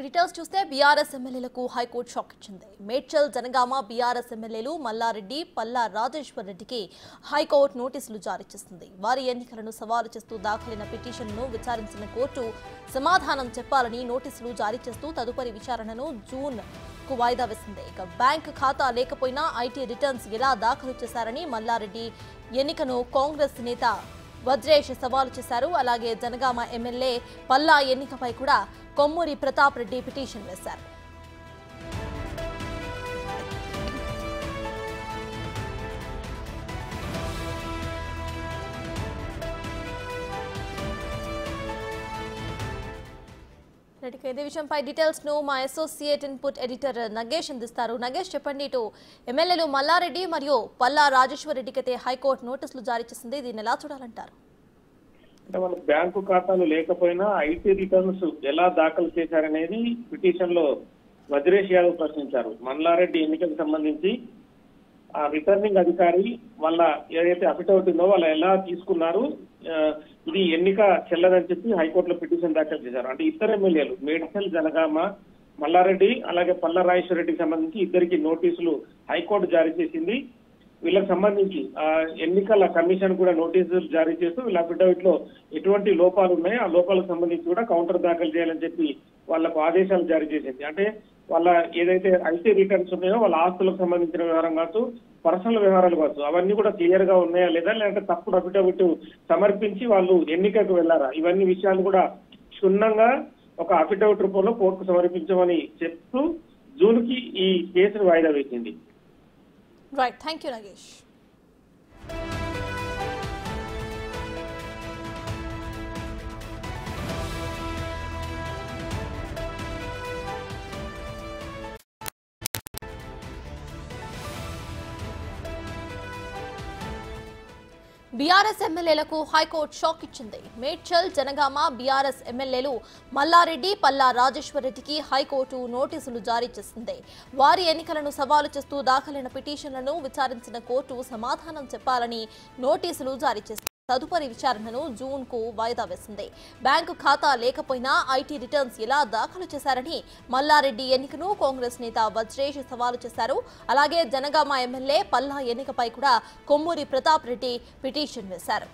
Details చూస్తే BRS ఎమ్మెల్యేలకు high court shock ఇచ్చింది. మేడ్చల్ జనగామ బీఆర్ఎస్ ఎమ్మెల్యేలు మల్లారెడ్డి, పల్లా రాజేశ్వర్ రెడ్డికి హైకోర్టు నోటీసులు జారీ చేసింది. వారి ఎన్నికలను సవాలు చేస్తూ దాఖలైన పిటిషన్ను విచారించిన కోర్టు సమాధానం చెప్పాలని నోటీసులు జారీ చేస్తూ తదుపరి విచారణను జూన్ కు వాయిదా వేసింది. ఇక బ్యాంకు ఖాతా లేకపోయినా ఐటీ రిటర్న్స్ ఎలా దాఖలు చేశారని మల్లారెడ్డి ఎన్నికను కాంగ్రెస్ నేత వజ్రేష్ సవాలు చేశారు. అలాగే జనగామ ఎమ్మెల్యే పల్లా ఎన్నికపై కూడా కొమ్మూరి ప్రతాప్ రెడ్డి పిటిషన్ వేశారు. ఇదే విషయంపై డీటెయిల్స్ ను మా అసోసియేట్ ఇన్పుట్ ఎడిటర్ నగేష్ అందిస్తారు. నగేష్, చెప్పండి, ఇటు ఎమ్మెల్యేలు మల్లారెడ్డి మరియు పల్లా రాజేశ్వర్ రెడ్డికి హైకోర్టు నోటీసులు జారీ చేసింది. దీన్ని ఎలా చూడాలంటారు? అంటే మనకు బ్యాంకు ఖాతాలు లేకపోయినా ఐటీ రిటర్న్స్ ఎలా దాఖలు చేశారనేది పిటిషన్ లో వజ్రేష్ యాదవ్ ప్రశ్నించారు. మల్లారెడ్డి ఎన్నికకు సంబంధించి ఆ రిటర్నింగ్ అధికారి వాళ్ళ ఏదైతే అఫిడవిట్ ఉందో వాళ్ళు ఎలా తీసుకున్నారు, ఇది ఎన్నిక చెల్లదని చెప్పి హైకోర్టులో పిటిషన్ దాఖలు చేశారు. అంటే ఇద్దరు ఎమ్మెల్యేలు మేడ్చల్ జనగామ మల్లారెడ్డి అలాగే పల్లా రాజేశ్వర్ రెడ్డికి సంబంధించి ఇద్దరికి నోటీసులు హైకోర్టు జారీ చేసింది. వీళ్ళకి సంబంధించి ఎన్నికల కమిషన్ కూడా నోటీసులు జారీ చేస్తూ వీళ్ళ అఫిడవిట్ లో ఎటువంటి లోపాలు ఉన్నాయో ఆ లోపాలకు సంబంధించి కూడా కౌంటర్ దాఖలు చేయాలని చెప్పి వాళ్ళకు ఆదేశాలు జారీ చేసింది. అంటే వాళ్ళ ఏదైతే ఐటీ రిటర్న్స్ ఉన్నాయో వాళ్ళ ఆస్తులకు సంబంధించిన వ్యవహారం కావచ్చు, పర్సనల్ వ్యవహారాలు కావచ్చు, అవన్నీ కూడా క్లియర్ గా ఉన్నాయా లేదా, లేదంటే తప్పుడు అఫిడవిట్ సమర్పించి వాళ్ళు ఎన్నికకు వెళ్లారా, ఇవన్నీ విషయాలు కూడా క్షుణ్ణంగా ఒక అఫిడవిట్ రూపంలో కోర్టుకు సమర్పించమని చెప్తూ జూన్ కి ఈ కేసును వాయిదా వేసింది. Right, thank you, Nagesh. BRS ఎమ్మెల్యేలకు హైకోర్టు షాక్ ఇచ్చింది. మేడ్చల్ జనగామ బీఆర్ఎస్ ఎమ్మెల్యేలు మల్లారెడ్డి, పల్లా రాజేశ్వర్ రెడ్డికి హైకోర్టు నోటీసులు జారీ చేసింది. వారి ఎన్నికలను సవాలు చేస్తూ దాఖలైన పిటిషన్లను విచారించిన కోర్టు సమాధానం చెప్పాలని నోటీసులు జారీ చేసింది. తదుపరి విచారణను జూన్ కు వాయిదా వేసింది. బ్యాంకు ఖాతా లేకపోయినా ఐటీ రిటర్న్స్ ఎలా దాఖలు చేశారని మల్లారెడ్డి ఎన్నికను కాంగ్రెస్ నేత వజ్రేష్ సవాలు చేశారు. అలాగే జనగామ ఎమ్మెల్యే పల్లా ఎన్నికపై కూడా కొమ్మూరి ప్రతాప్ రెడ్డి పిటిషన్ వేశారు.